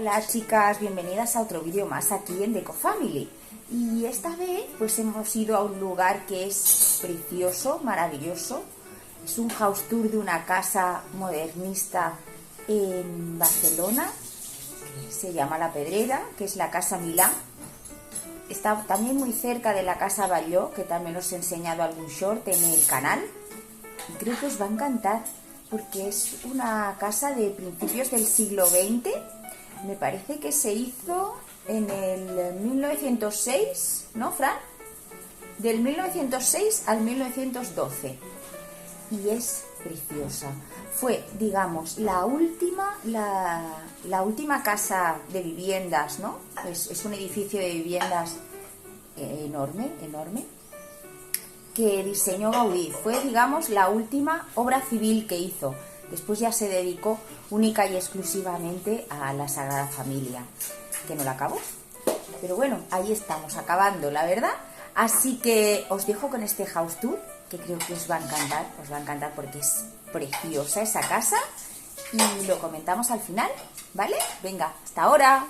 Hola chicas, bienvenidas a otro vídeo más aquí en Deco Family. Y esta vez pues hemos ido a un lugar que es precioso, maravilloso. Es un house tour de una casa modernista en Barcelona, que se llama la Pedrera, que es la casa Milà. Está también muy cerca de la casa Batlló, que también os he enseñado algún short en el canal. Y creo que os va a encantar, porque es una casa de principios del siglo XX. Me parece que se hizo en el 1906, ¿no, Fran? Del 1906 al 1912. Y es preciosa. Fue, digamos, la última casa de viviendas, ¿no? Es un edificio de viviendas enorme, que diseñó Gaudí. Fue, digamos, la última obra civil que hizo. Después ya se dedicó única y exclusivamente a la Sagrada Familia, que no la acabó. Pero bueno, ahí estamos, acabando, la verdad. Así que os dejo con este house tour, que creo que os va a encantar porque es preciosa esa casa. Y lo comentamos al final, ¿vale? Venga, hasta ahora.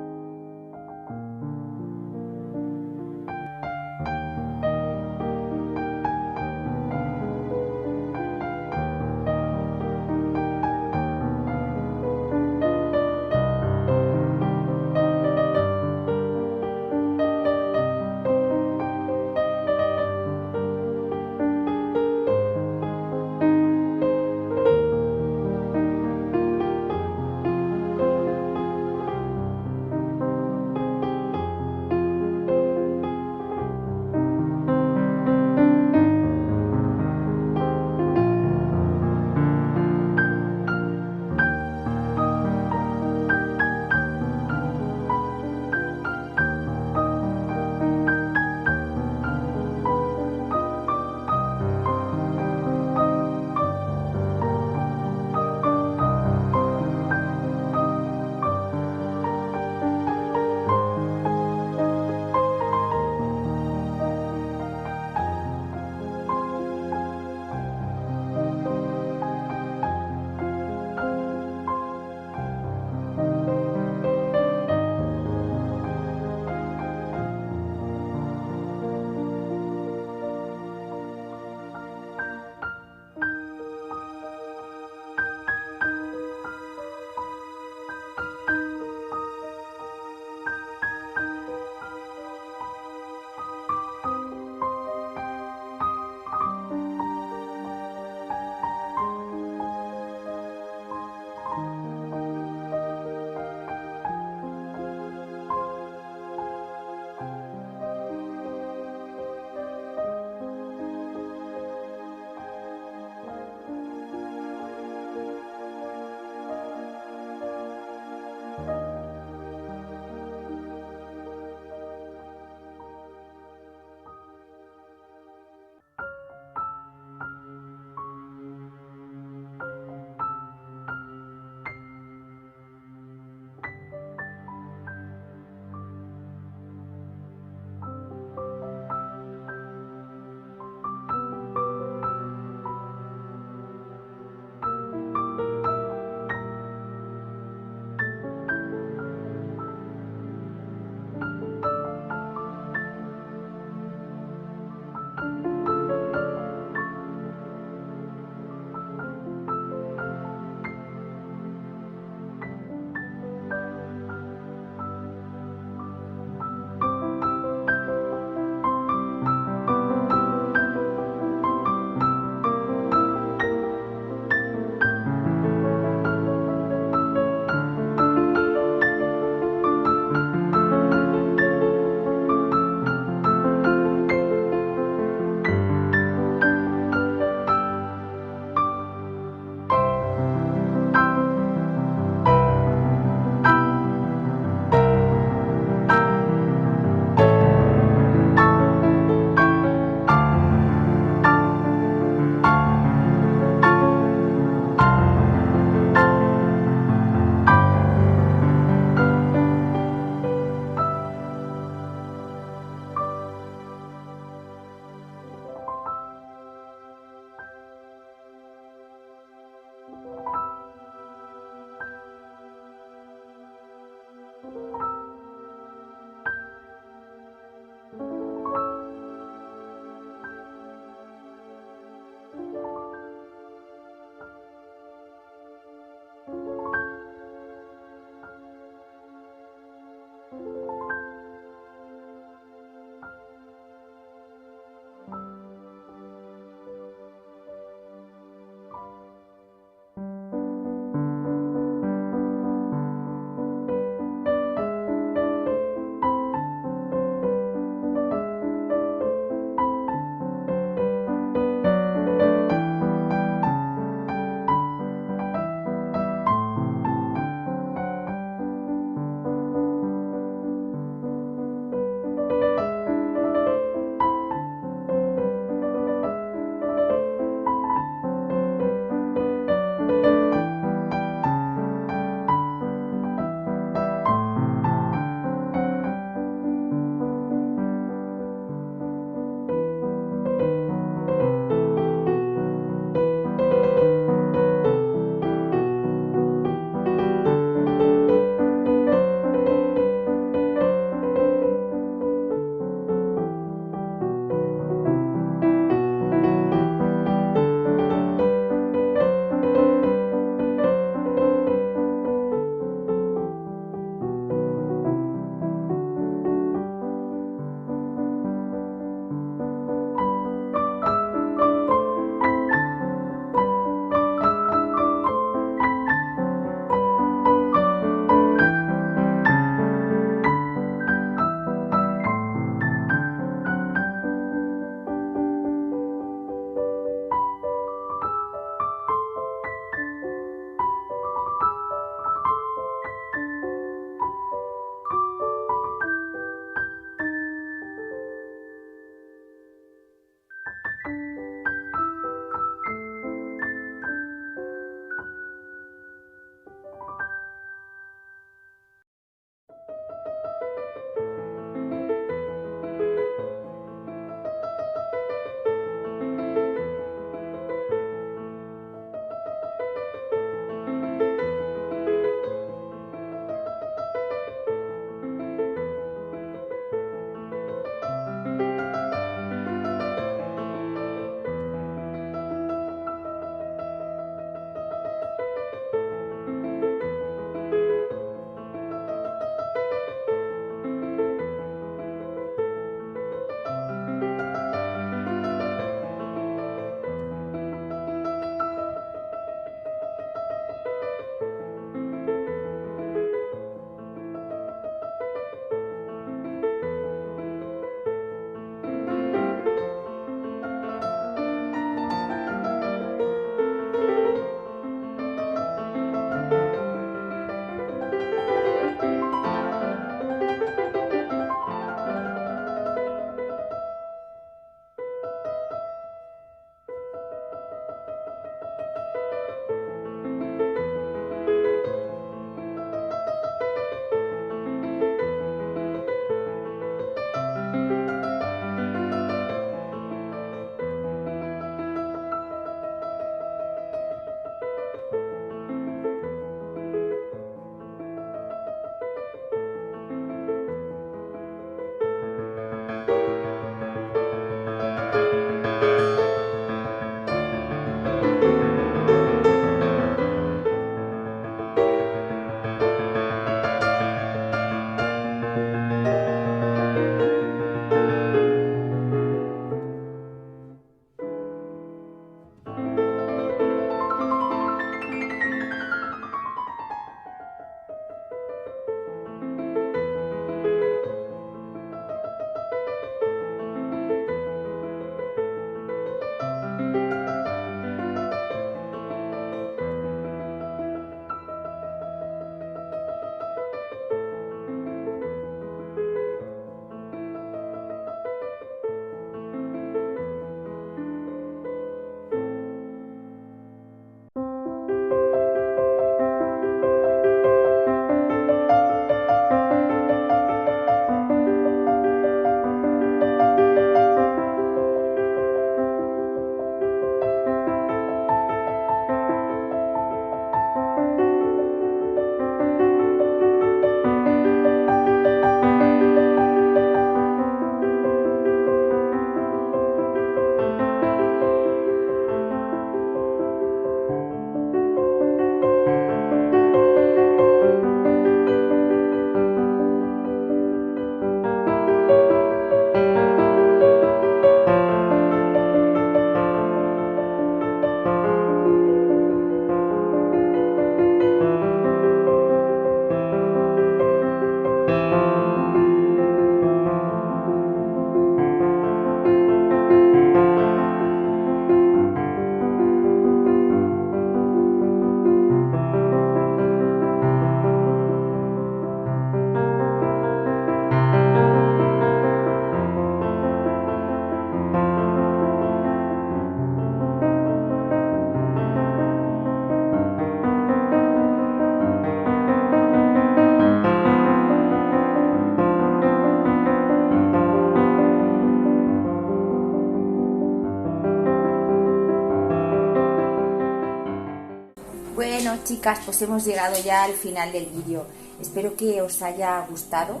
Bueno, chicas, pues hemos llegado ya al final del vídeo. Espero que os haya gustado.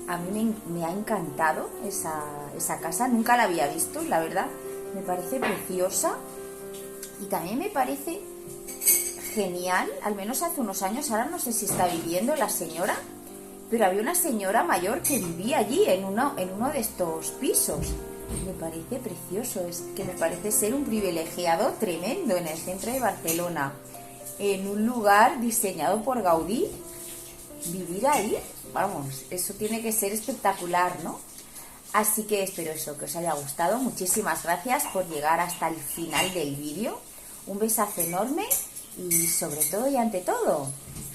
A mí me ha encantado esa casa. Nunca la había visto, la verdad. Me parece preciosa. Y también me parece genial, al menos hace unos años, ahora no sé si está viviendo la señora, pero había una señora mayor que vivía allí, en uno de estos pisos. Me parece precioso, es que me parece ser un privilegiado tremendo en el centro de Barcelona, en un lugar diseñado por Gaudí. Vivir ahí, vamos, eso tiene que ser espectacular, ¿no? Así que espero eso, que os haya gustado. Muchísimas gracias por llegar hasta el final del vídeo. Un besazo enorme y sobre todo y ante todo,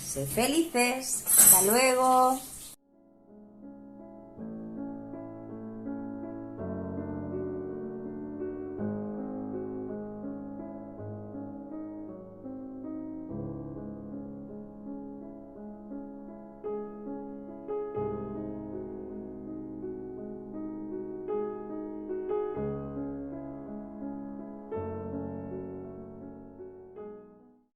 sed felices. Hasta luego.